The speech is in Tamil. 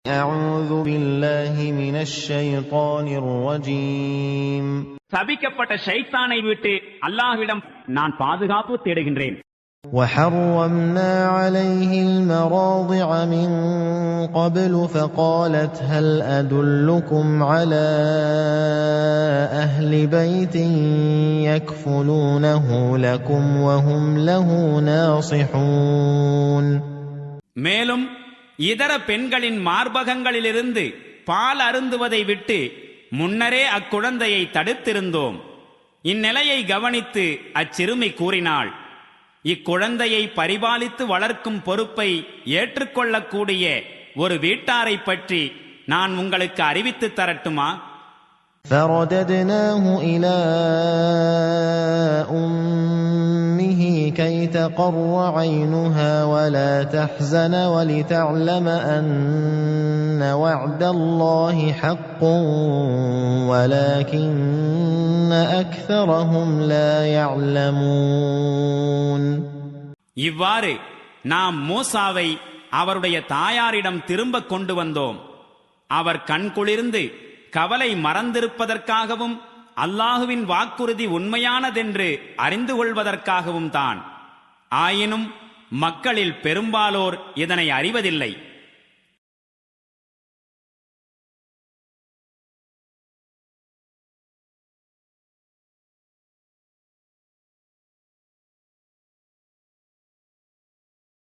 أعوذ بالله من الشيطان الرجيم. சபிக்கப்பட்ட ஷைத்தானை விட்டு அல்லாஹ்விடம் நான் பாதுகாப்பு தேடுகின்றேன். وحرمنا عليه المراضع من قبل فقالت هل أدلكم على أهل بيت يكفلونه لكم وهم له ناصحون. மேலும் இதர பெண்களின் மார்பகங்களிலிருந்து பால் அருந்துவதை விட்டு முன்னரே அக்குழந்தையை தடுத்திருந்தோம். இந்நிலையை கவனித்து அச்சிறுமி கூறினாள், இக்குழந்தையை பரிபாலித்து வளர்க்கும் பொறுப்பை ஏற்றுக்கொள்ளக்கூடிய ஒரு வீட்டாரை பற்றி நான் உங்களுக்கு அறிவித்து தரட்டுமா? فرددناه إلى أمه كي تقر عينها ولا تحزن ولتعلم أن وعد الله حق ولكن أكثرهم لا يعلمون. இவ்வாறு நாம் மூசாவை அவருடைய தாயாரிடம் திரும்ப கொண்டு வந்தோம். அவர் கண்குளிர்ந்து கவலை மறந்திருப்பதற்காகவும் அல்லாஹுவின் வாக்குறுதி உண்மையானதென்று அறிந்து கொள்வதற்காகவும் தான். ஆயினும் மக்களில் பெரும்பாலோர் இதனை அறிவதில்லை.